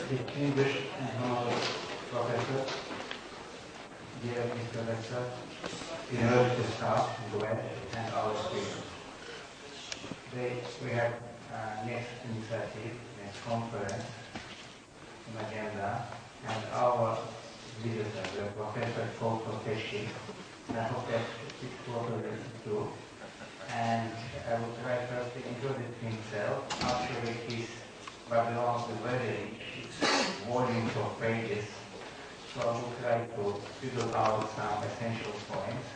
distinguished and honorable professor, dear Mr. Lecturer, university staff, and our students. Today we have next initiative, next conference, an agenda, and our visitor, the Professor Kostecki. I hope that it's what we do. And I would try first to introduce himself. Actually, his background is very rich, volumes of pages. So I will try to figure out some essential points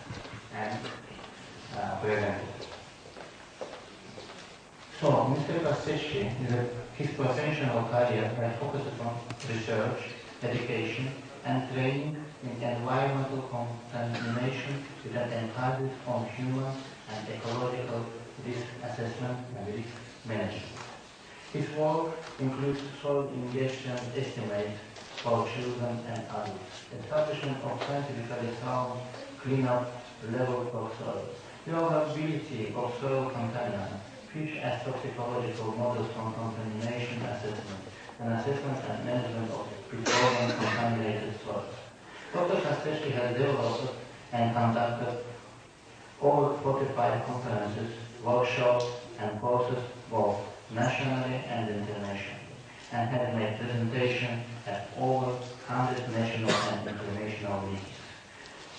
and present it. So, Mr. Kostecki, his professional career has focused on research, education, and training in environmental contamination with an emphasis on human and ecological risk assessment and risk management. His work includes soil ingestion estimates for children and adults, establishment of scientifically sound cleanup levels of soil, reliability of soil contaminants, fish as toxicological models from contamination assessment, and assessment and management of petroleum contaminated soils. Dr. Kostecki has developed and conducted over 45 conferences, workshops, and courses both nationally and internationally, and has made presentations at over 100 national and international meetings.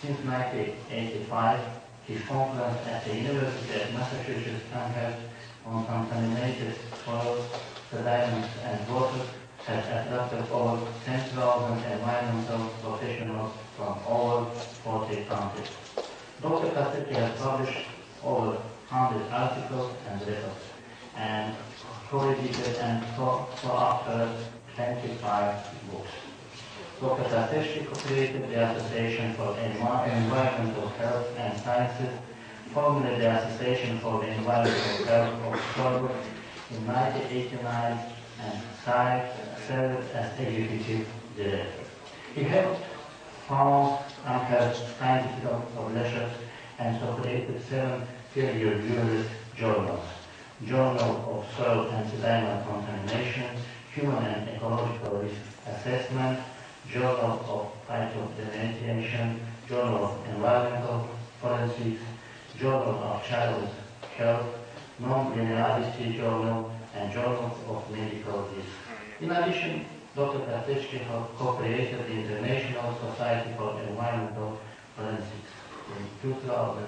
Since 1985, his conference at the University of Massachusetts Amherst on contaminated soils, sediments, and water has attracted over 10,000 environmental professionals from over 40 countries. Dr. Kostecki has published over 100 articles and reports, and co-edited and co-authored 25 books. Dr. Kostecki co-created the Association for Environmental Health and Sciences, formerly the Association for the Environmental Health of Soil, in 1989, and served as executive director. He helped found Amherst scientific publishers and so created 7 peer-reviewed journals: Journal of Soil and Sediment Contamination, Human and Ecological Risk Assessment, Journal of Phytoremediation, Journal of Environmental Forensics, Journal of Child Health, Non-Linearity Journal, and Journal of Medical Risk. In addition, Dr. Kostecki co-created the International Society for Environmental Forensics in 2004.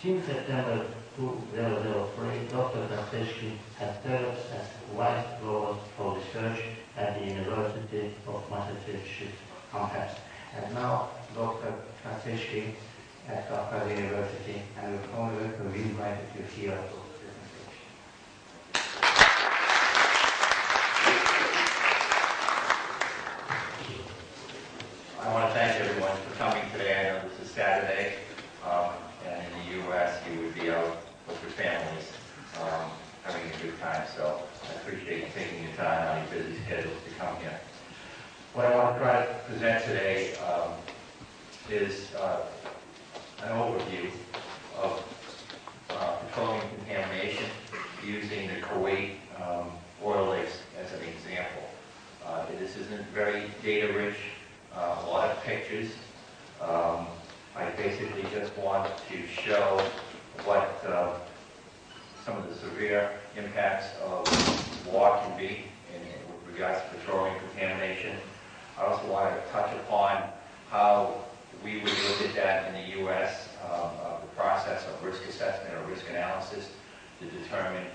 Since September 2003, Dr. Kostecki has served as Vice Provost for Research at the University of Massachusetts Amherst. And now, Dr. Kostecki at Harvard University, and we're honored to be invited you here to presentation. I want to thank everyone for coming today. I know this is Saturday, and in the U.S. you would be out with your families having a good time. So I appreciate you taking your time on your busy schedules to come here. What I want to try to present today is an overview of petroleum contamination using the Kuwait oil lakes as an example. This isn't very data rich, a lot of pictures. I basically just want to show what some of the severe impacts of war can be with regards to petroleum contamination. I also want to touch upon how we would look at that in the U.S., the process of risk assessment or risk analysis to determine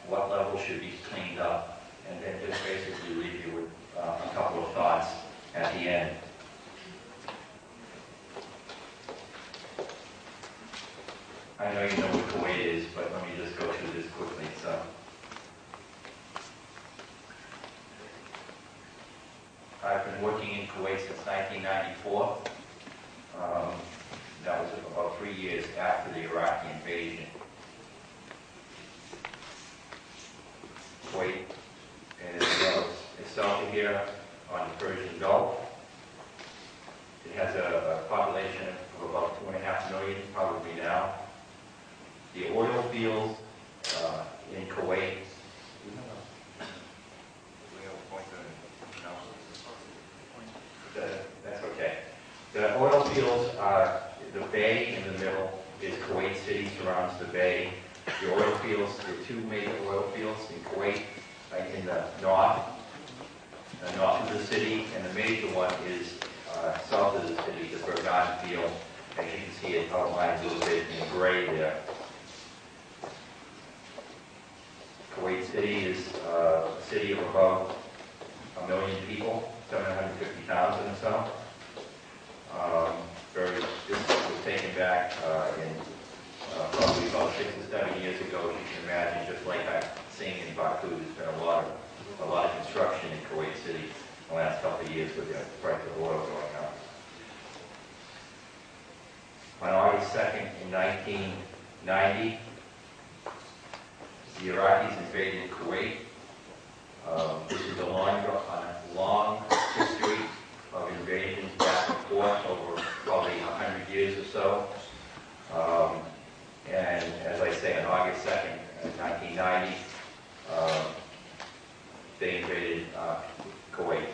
what level should be cleaned up, and then just basically leave you with a couple of thoughts at the end. I know you know what Kuwait is, but let me just go through this quickly. So, I've been working in Kuwait since 1994. That was about 3 years after the Iraqi invasion. Kuwait is south of here on the Persian Gulf. It has a population of about 2.5 million, probably now. The oil fields in Kuwait, the bay in the middle is Kuwait City, surrounds the bay. The oil fields, there are two major oil fields in Kuwait, in the north of the city, and the major one is south of the city, the Bergan field. As you can see, it outlined a little bit in gray there. Kuwait City is a city of about 1 million people, 750,000 or so. This was taken back in probably about 6 or 7 years ago. As you can imagine, just like I'm seeing in Baku, there's been a lot of construction in Kuwait City in the last couple of years with the price of oil going up. On August 2nd in 1990, the Iraqis invaded Kuwait. This is a long history of invasions back and forth over probably 100 years or so. And as I say, on August 2nd, 1990, they invaded Kuwait.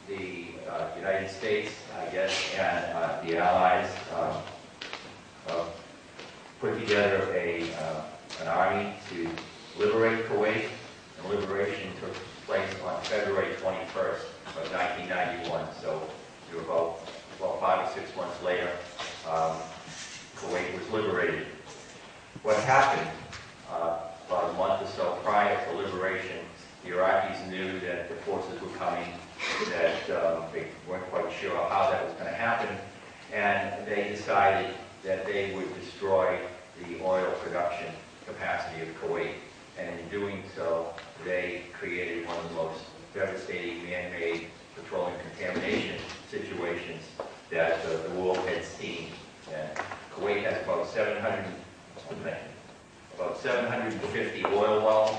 The United States, I guess, and the Allies put together an army to liberate Kuwait, and liberation took place on February 21st of 1991. So we were about 5 or 6 months later, Kuwait was liberated. What happened about a month or so prior to liberation, the Iraqis knew that the forces were coming, that they weren't quite sure how that was going to happen, and they decided that they would destroy the oil production capacity of Kuwait. And in doing so, they created one of the most devastating man-made petroleum contamination situations that the world had seen. And Kuwait has about 750 oil wells.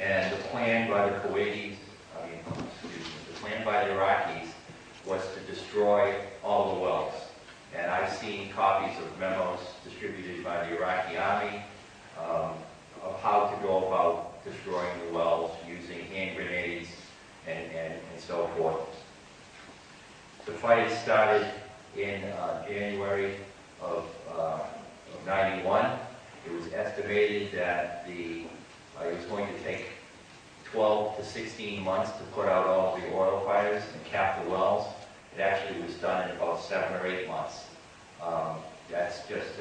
And the plan by the Kuwaitis, the plan by the Iraqis was to destroy all the wells. And I've seen copies of memos distributed by the Iraqi army of how to go about destroying the wells using hand grenades and so forth. The fight started in January of 91. It was estimated that it was going to take 12 to 16 months to put out all of the oil fires and cap the wells. It actually was done in about 7 or 8 months. That's just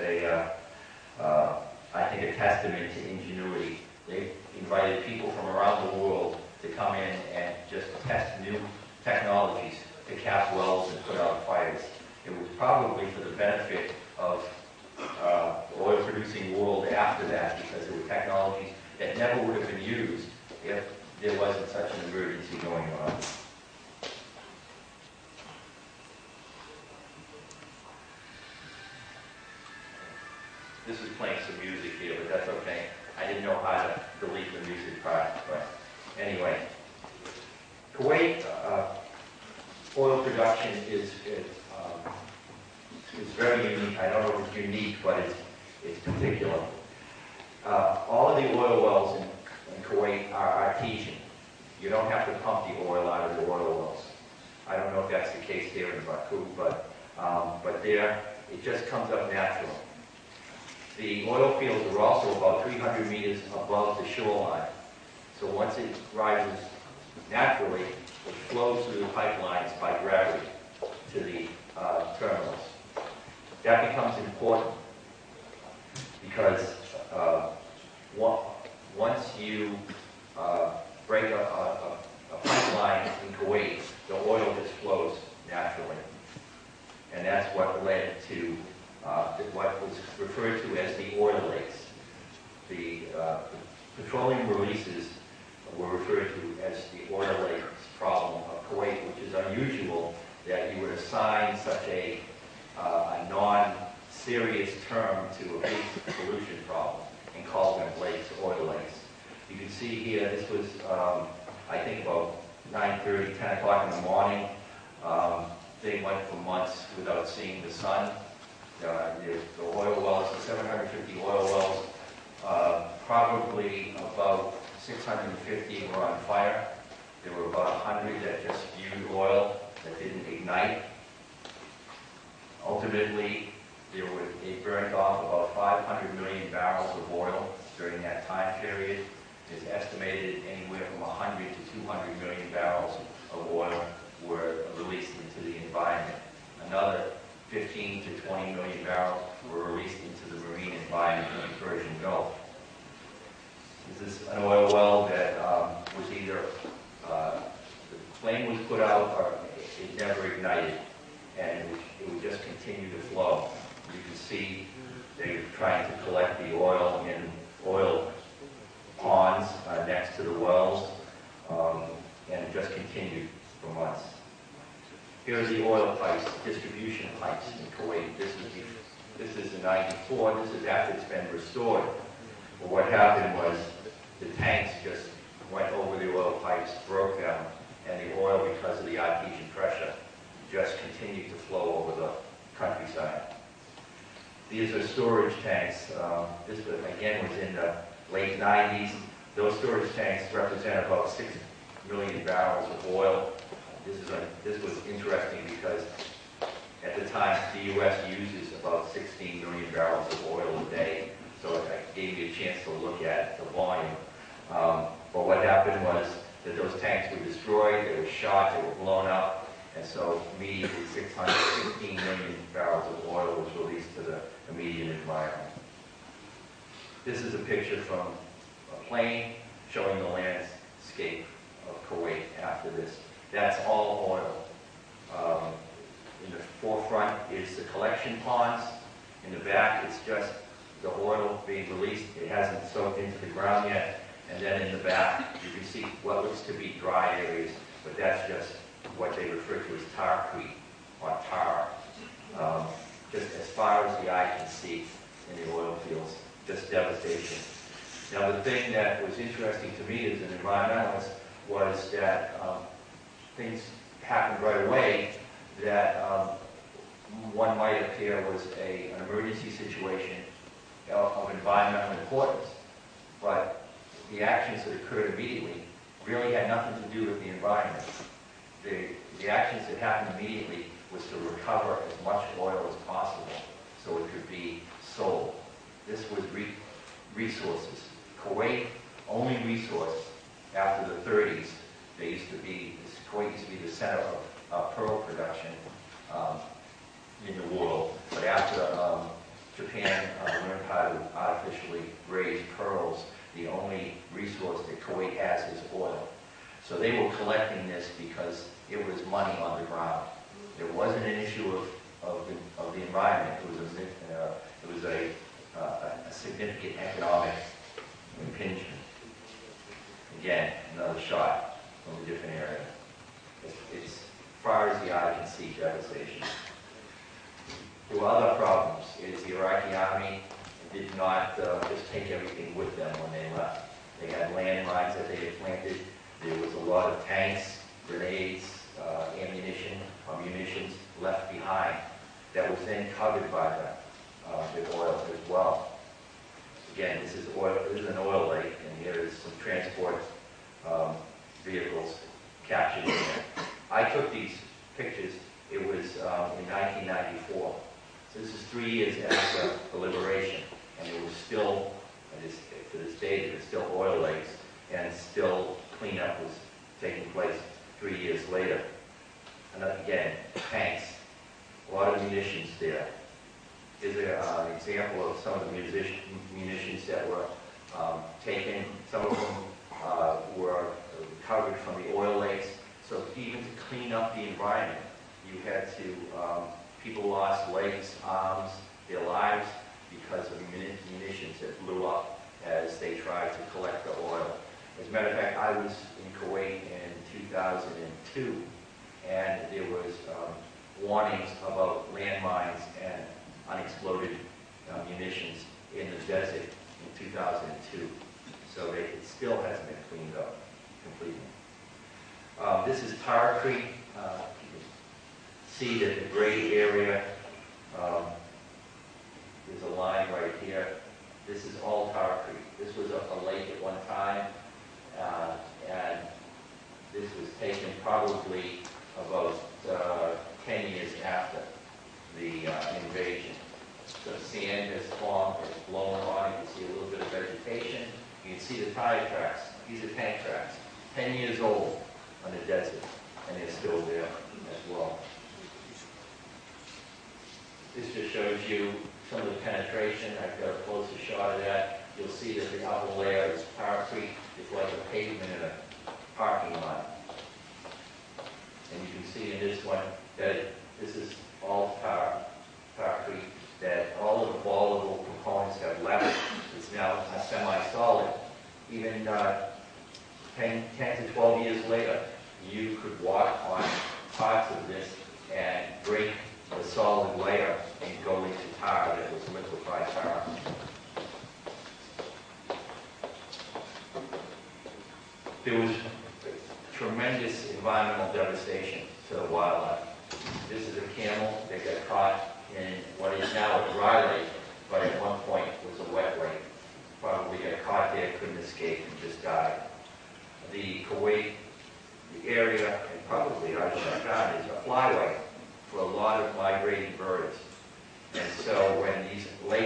I think, a testament to ingenuity. They invited people from around the world to come in and just test new technologies to cap wells and put out fires. It was probably for the benefit of the oil-producing world after that, because there were technologies that never would have been used if there wasn't such an emergency going on. This is playing some music here, but that's okay. I didn't know how to delete the music part, but anyway. Kuwait oil production is very unique. I don't know if it's unique, but it's particular. All of the oil wells in Kuwait are artesian. You don't have to pump the oil out of the oil wells. I don't know if that's the case here in Baku, but there it just comes up natural. The oil fields are also about 300 meters above the shoreline. So once it rises naturally, it flows through the pipelines by gravity to the terminals. That becomes important because once you break a pipeline in Kuwait, the oil just flows naturally. And that's what led to what was referred to as the oil lakes. The petroleum releases were referred to as the oil lakes problem of Kuwait, which is unusual that you would assign such a non-serious term to a big pollution problem and call them lakes, oil lakes. You can see here, this was, I think, about 9:30, 10 o'clock in the morning. They went for months without seeing the sun. The oil wells, the 750 oil wells, probably about 650 were on fire. There were about 100 that just spewed oil that didn't ignite. Ultimately, it burned off about 500 million barrels of oil during that time period. It's estimated anywhere from 100 to 200 million barrels of oil were released into the environment. Another 15 to 20 million barrels were released into the marine environment in the Persian Gulf. This is an oil well that was either the flame was put out or it never ignited, and it would just continue to flow. You can see they're trying to collect the oil in oil ponds next to the wells, and it just continued for months. Here are the oil pipes, distribution pipes in Kuwait. This is in '94. This is after it's been restored. But what happened was the tanks just went over the oil pipes, broke them, and the oil, because of the artesian pressure, just continued to flow over the countryside. These are storage tanks. This, again, was in the late 90s. Those storage tanks represent about 6 million barrels of oil. This was interesting because at the time, the U.S. uses about 16 million barrels of oil a day. So it gave me a chance to look at the volume. But what happened was that those tanks were destroyed, they were shot, they were blown up, and so immediately 616 million barrels of oil was released to the immediate environment. This is a picture from a plane showing the landscape of Kuwait after this. That's all oil. In the forefront is the collection ponds. In the back, it's just the oil being released. It hasn't soaked into the ground yet. And then in the back, you can see what looks to be dry areas, but that's just what they refer to as tar creek, or tar. Just as far as the eye can see in the oil fields, just devastation. Now, the thing that was interesting to me as an environmentalist was that things happened right away that one might appear was an emergency situation of environmental importance. But the actions that occurred immediately really had nothing to do with the environment. The actions that happened immediately was to recover as much oil as possible so it could be sold. This was resources. Kuwait only resource after the 30s. Kuwait used to be the center of pearl production in the world. But after Japan learned how to artificially raise pearls, the only resource that Kuwait has is oil. So they were collecting this because it was money on the ground. It wasn't an issue of the environment. It was a significant economic impingement. Again, another shot from a different area. It's as far as the eye can see, devastation. There were other problems. The Iraqi army did not just take everything with them when they left. They had landmines that they had planted. There was a lot of tanks, grenades, munitions left behind that was then covered by the oil as well. Again, this is oil. This is an oil lake, and here is some transport vehicles captured in there. I took these pictures. It was in 1994. So this is 3 years after the liberation, and it was still, to this day, there were still oil lakes, and still cleanup was taking place 3 years later. And again, tanks, a lot of munitions there. Here's an example of some of the munitions that were taken. Some of them were recovered from the oil lakes. So even to clean up the environment, you had to, people lost legs, arms, their lives because of munitions that blew up as they tried to collect the oil. As a matter of fact, I was in Kuwait in 2002, and there was warnings about landmines and unexploded munitions in the desert in 2002. So it still hasn't been cleaned up completely. This is Tar Creek. You can see that the gray area, there's a line right here. This is all Tar Creek. This was a lake at one time. see the tire tracks. These are tank tracks, 10 years old on the desert, and they're still there as well. This just shows you some of the penetration. I've got a closer shot of that. You'll see that the upper layer is concrete. It's like a pavement in a parking lot. And you can see in this one that this is all concrete, that all of the volatile components have left. It's now a semi-solid. Even 10 to 12 years later, you could walk on parts of this and break the solid layer and go into tar that was liquefied tar. There was tremendous environmental devastation to the wildlife. This is a camel that got caught in what is now a dry lake, but at one point was a wet lake. Probably got caught there, couldn't escape, and just died. The Kuwait, the area, and probably our Shahgan is a flyway for a lot of migrating birds. And so when these lakes